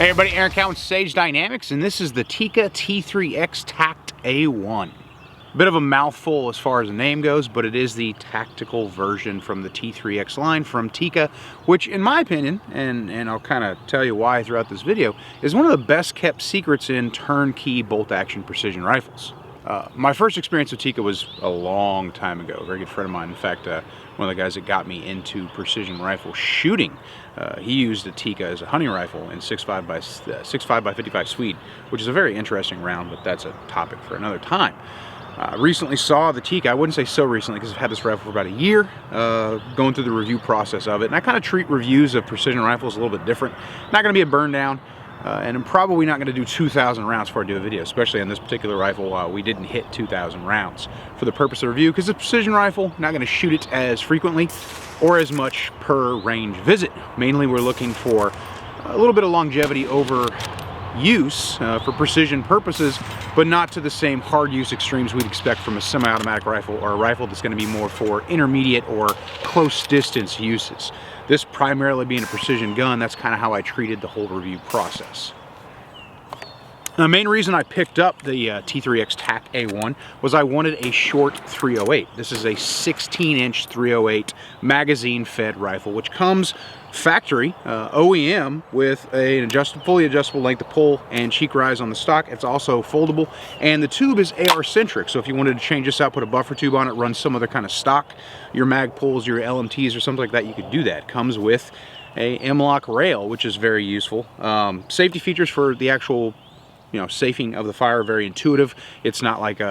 Hey everybody, Aaron Cowan, Sage Dynamics, and this is the Tikka T3X Tac A1. Bit of a mouthful as far as the name goes, but it is the tactical version from the T3X line from Tikka, which in my opinion, and I'll kind of tell you why throughout this video, is one of the best kept secrets in turnkey bolt action precision rifles. My first experience with Tikka was a long time ago. A very good friend of mine, in fact, one of the guys that got me into precision rifle shooting, he used a Tikka as a hunting rifle in 6.5 by 55 Swede, which is a very interesting round, but that's a topic for another time. Recently saw the Tikka, I wouldn't say so recently because I've had this rifle for about a year, going through the review process of it, and I kind of treat reviews of precision rifles a little bit different. Not going to be a burn down. And I'm probably not going to do 2,000 rounds before I do a video, especially on this particular rifle. We didn't hit 2,000 rounds for the purpose of review because it's a precision rifle, not going to shoot it as frequently or as much per range visit. Mainly we're looking for a little bit of longevity over use for precision purposes, but not to the same hard use extremes we'd expect from a semi-automatic rifle or a rifle that's going to be more for intermediate or close distance uses. This primarily being a precision gun, that's kind of how I treated the whole review process. The main reason I picked up the T3X Tac A1 was I wanted a short 308. This is a 16-inch 308 magazine-fed rifle, which comes factory OEM with an fully adjustable length of pull and cheek rise on the stock. It's also foldable, and the tube is AR centric. So if you wanted to change this out, put a buffer tube on it, run some other kind of stock, your mag pulls, your LMTs, or something like that, you could do that. It comes with a M-LOK rail, which is very useful. Safety features for the actual safing of the fire are very intuitive. It's not like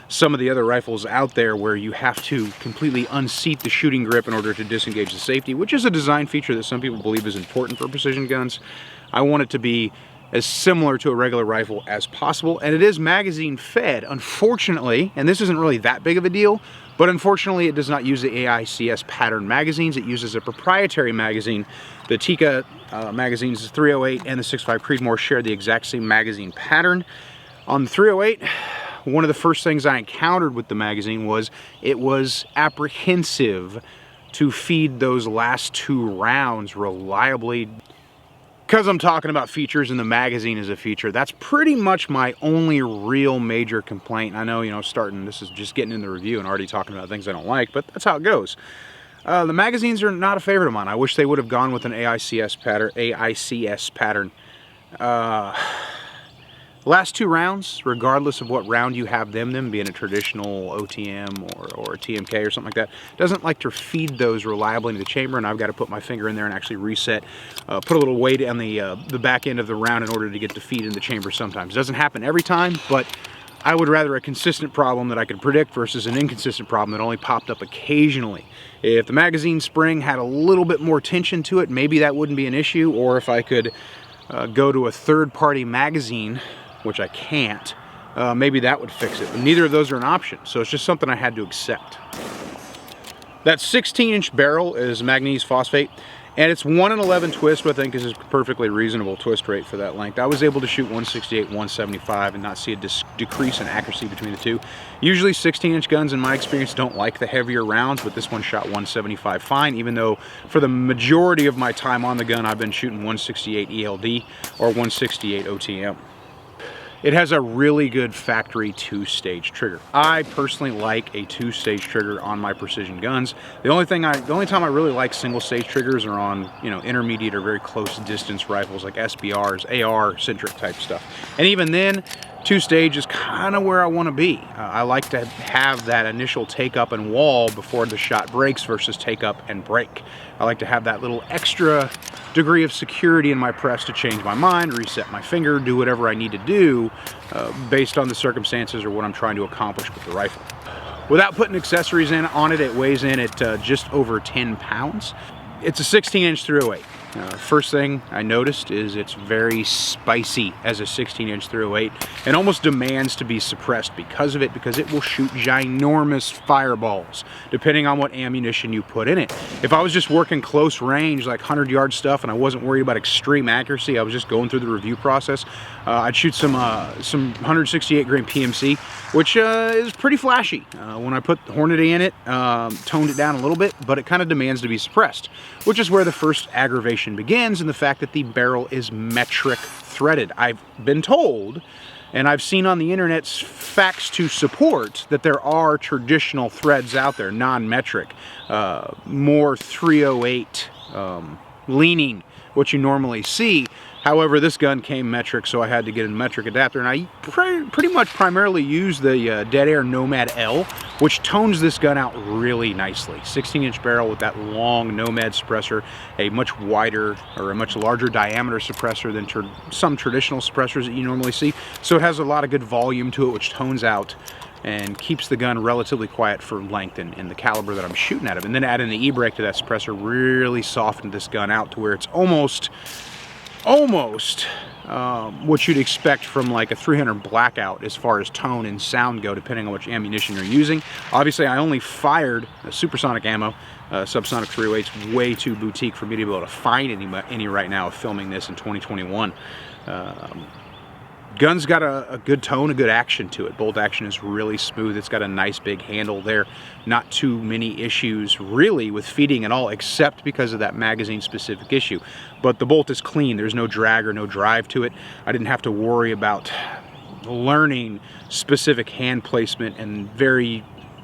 some of the other rifles out there where you have to completely unseat the shooting grip in order to disengage the safety, which is a design feature that some people believe is important for precision guns. I want it to be as similar to a regular rifle as possible, and it is magazine fed. Unfortunately, and this isn't really that big of a deal, but unfortunately it does not use the AICS pattern magazines. It uses a proprietary magazine. The Tikka magazines, the 308 and the 6.5 Creedmoor, share the exact same magazine pattern. On the 308, one of the first things I encountered with the magazine was it was apprehensive to feed those last two rounds reliably. Because I'm talking about features and the magazine is a feature, that's pretty much my only real major complaint. I know, this is just getting in the review and already talking about things I don't like, but that's how it goes. The magazines are not a favorite of mine. I wish they would have gone with an AICS pattern. Last two rounds, regardless of what round you have them being a traditional OTM or a TMK or something like that, doesn't like to feed those reliably into the chamber, and I've got to put my finger in there and actually reset, put a little weight on the back end of the round in order to get the feed in the chamber sometimes. It doesn't happen every time, but I would rather a consistent problem that I could predict versus an inconsistent problem that only popped up occasionally. If the magazine spring had a little bit more tension to it, maybe that wouldn't be an issue, or if I could go to a third-party magazine, which I can't, maybe that would fix it. But neither of those are an option, so it's just something I had to accept. That 16-inch barrel is manganese phosphate, and it's 1 in 11 twist, which I think is a perfectly reasonable twist rate for that length. I was able to shoot 168, 175 and not see a decrease in accuracy between the two. Usually 16-inch guns, in my experience, don't like the heavier rounds, but this one shot 175 fine, even though for the majority of my time on the gun, I've been shooting 168 ELD or 168 OTM. It has a really good factory two-stage trigger. I personally like a two-stage trigger on my precision guns. The only time I really like single-stage triggers are on, intermediate or very close distance rifles like SBRs, AR-centric type stuff. And even then, two-stage is kind of where I want to be. I like to have that initial take-up and wall before the shot breaks versus take-up and break. I like to have that little extra degree of security in my press to change my mind, reset my finger, do whatever I need to do based on the circumstances or what I'm trying to accomplish with the rifle. Without putting accessories on it, it weighs in at just over 10 pounds. It's a 16-inch 308. First thing I noticed is it's very spicy as a 16-inch 308 and almost demands to be suppressed because of it, because it will shoot ginormous fireballs depending on what ammunition you put in it. If I was just working close range, like 100-yard stuff, and I wasn't worried about extreme accuracy, I was just going through the review process, I'd shoot some 168 grain PMC. which is pretty flashy. When I put the Hornady in it, toned it down a little bit, but it kind of demands to be suppressed, which is where the first aggravation begins, in the fact that the barrel is metric threaded. I've been told, and I've seen on the internet's facts to support, that there are traditional threads out there, non-metric, more 308 leaning, what you normally see. However, this gun came metric, so I had to get a metric adapter, and I pretty much primarily use the Dead Air Nomad L, which tones this gun out really nicely. 16-inch barrel with that long Nomad suppressor, a much wider or a much larger diameter suppressor than some traditional suppressors that you normally see. So it has a lot of good volume to it, which tones out and keeps the gun relatively quiet for length and the caliber that I'm shooting out of. And then adding the e-brake to that suppressor really softened this gun out to where it's almost what you'd expect from like a 300 Blackout as far as tone and sound go, depending on which ammunition you're using. Obviously, I only fired a supersonic ammo. Subsonic 308's way too boutique for me to be able to find any right now of filming this in 2021. Gun's got a good tone, a good action to it. Bolt action is really smooth. It's got a nice big handle there. Not too many issues really with feeding at all, except because of that magazine specific issue. But the bolt is clean. There's no drag or no drive to it. I didn't have to worry about learning specific hand placement, and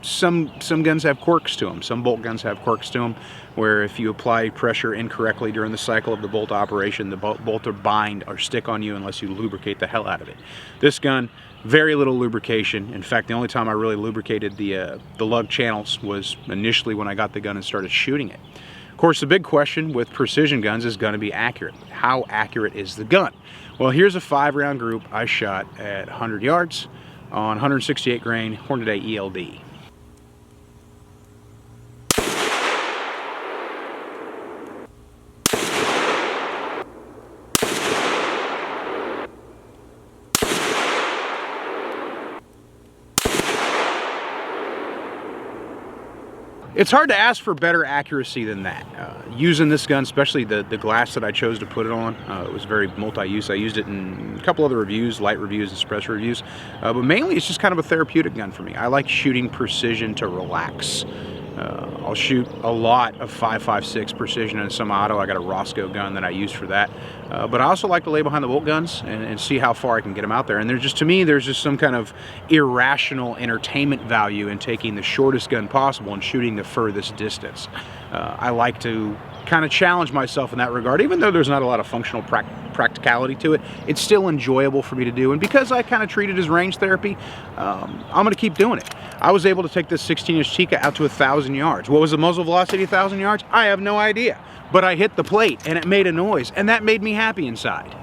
some guns have quirks to them. Some bolt guns have quirks to them, where if you apply pressure incorrectly during the cycle of the bolt operation, the bolt will bind or stick on you unless you lubricate the hell out of it. This gun, very little lubrication. In fact, the only time I really lubricated the lug channels was initially when I got the gun and started shooting it. Of course, the big question with precision guns is going to be accurate. How accurate is the gun? Well, here's a 5-round group I shot at 100 yards on 168 grain Hornady ELD. It's hard to ask for better accuracy than that. Using this gun, especially the glass that I chose to put it on, it was very multi-use. I used it in a couple other reviews, light reviews and suppressor reviews, but mainly it's just kind of a therapeutic gun for me. I like shooting precision to relax. I'll shoot a lot of 5.56 precision and some auto. I got a Roscoe gun that I use for that. But I also like to lay behind the bolt guns and see how far I can get them out there. And to me, there's just some kind of irrational entertainment value in taking the shortest gun possible and shooting the furthest distance. I like to kind of challenge myself in that regard. Even though there's not a lot of functional practicality to it, it's still enjoyable for me to do. And because I kind of treat it as range therapy, I'm going to keep doing it. I was able to take this 16-inch Tikka out to 1,000 yards. What was the muzzle velocity 1,000 yards? I have no idea. But I hit the plate and it made a noise, and that made me happy inside.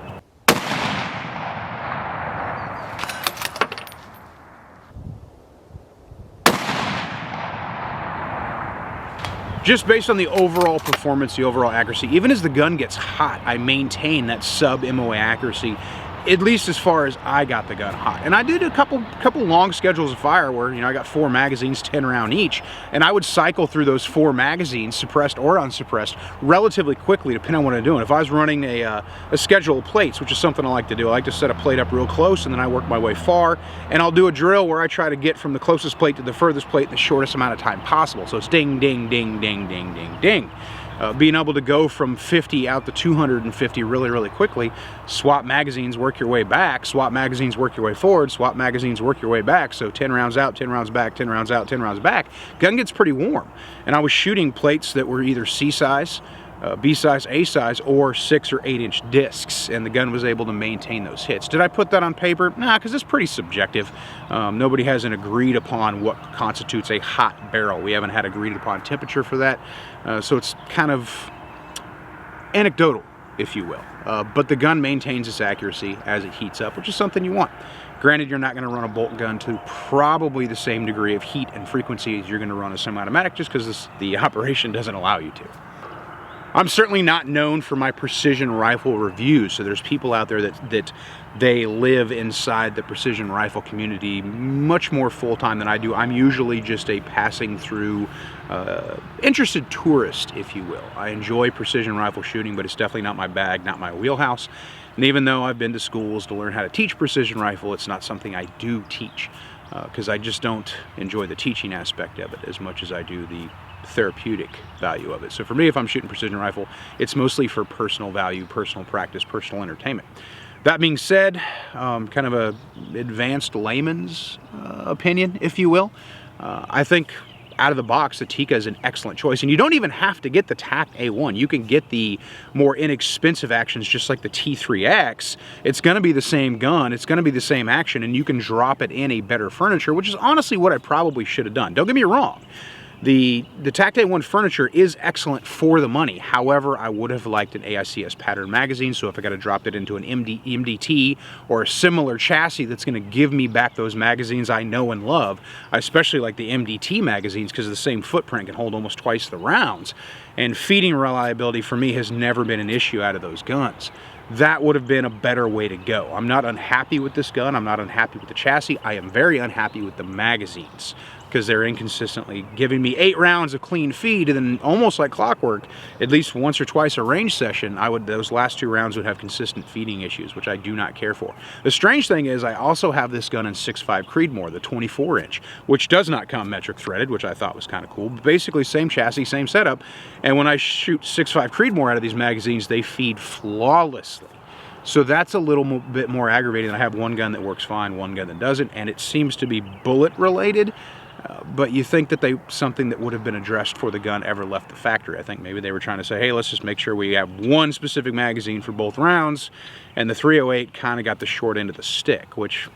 Just based on the overall performance, the overall accuracy, even as the gun gets hot, I maintain that sub-MOA accuracy, at least as far as I got the gun hot. And I did a couple long schedules of fire where, you know, I got 4 magazines, 10 round each, and I would cycle through those 4 magazines, suppressed or unsuppressed, relatively quickly, depending on what I'm doing. If I was running a schedule of plates, which is something I like to do, I like to set a plate up real close, and then I work my way far, and I'll do a drill where I try to get from the closest plate to the furthest plate in the shortest amount of time possible. So it's ding, ding, ding, ding, ding, ding, ding. Being able to go from 50 out to 250 really, really quickly, swap magazines, work your way back, swap magazines, work your way forward, swap magazines, work your way back, so 10 rounds out, 10 rounds back, 10 rounds out, 10 rounds back. Gun gets pretty warm. And I was shooting plates that were either C size, B size, A size, or 6 or 8-inch discs, and the gun was able to maintain those hits. Did I put that on paper? Nah, because it's pretty subjective. Nobody hasn't agreed upon what constitutes a hot barrel. We haven't had agreed upon temperature for that, so it's kind of anecdotal, if you will. But the gun maintains its accuracy as it heats up, which is something you want. Granted, you're not going to run a bolt gun to probably the same degree of heat and frequency as you're going to run a semi-automatic, just because the operation doesn't allow you to. I'm certainly not known for my precision rifle reviews, so there's people out there that they live inside the precision rifle community much more full-time than I do. I'm usually just a passing through interested tourist, if you will. I enjoy precision rifle shooting, but it's definitely not my bag, not my wheelhouse. And even though I've been to schools to learn how to teach precision rifle, it's not something I do teach. because I just don't enjoy the teaching aspect of it as much as I do the therapeutic value of it. So for me, if I'm shooting precision rifle, it's mostly for personal value, personal practice, personal entertainment. That being said, kind of a advanced layman's opinion, if you will, I think out of the box, the Tikka is an excellent choice. And you don't even have to get the Tac A1. You can get the more inexpensive actions just like the T3X. It's going to be the same gun. It's going to be the same action, and you can drop it in a better furniture, which is honestly what I probably should have done. Don't get me wrong. The Tac A1 furniture is excellent for the money. However, I would have liked an AICS pattern magazine, so if I got to drop it into an MDT or a similar chassis that's going to give me back those magazines I know and love, I especially like the MDT magazines because the same footprint can hold almost twice the rounds. And feeding reliability for me has never been an issue out of those guns. That would have been a better way to go. I'm not unhappy with this gun. I'm not unhappy with the chassis. I am very unhappy with the magazines because they're inconsistently giving me 8 rounds of clean feed, and then almost like clockwork, at least once or twice a range session, those last 2 rounds would have consistent feeding issues, which I do not care for. The strange thing is I also have this gun in 6.5 Creedmoor, the 24-inch, which does not come metric threaded, which I thought was kind of cool. But basically same chassis, same setup, and when I shoot 6.5 Creedmoor out of these magazines, they feed flawlessly. So that's a little bit more aggravating. I have one gun that works fine, one gun that doesn't, and it seems to be bullet related. But you think that something that would have been addressed before the gun ever left the factory. I think maybe they were trying to say, hey, let's just make sure we have one specific magazine for both rounds, and the 308 kind of got the short end of the stick, which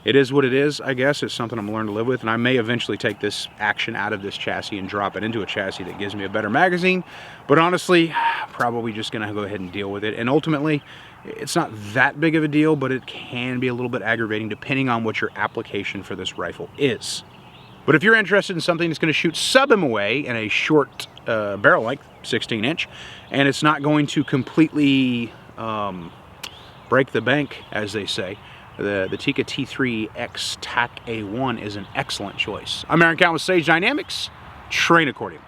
it is what it is, I guess. It's something I'm learning to live with, and I may eventually take this action out of this chassis and drop it into a chassis that gives me a better magazine. But honestly, probably just going to go ahead and deal with it. And ultimately, it's not that big of a deal, but it can be a little bit aggravating depending on what your application for this rifle is. But if you're interested in something that's going to shoot sub-MOA in a short barrel length, 16-inch, and it's not going to completely break the bank, as they say, the Tikka T3X Tac A1 is an excellent choice. I'm Aaron Count with Sage Dynamics. Train accordingly.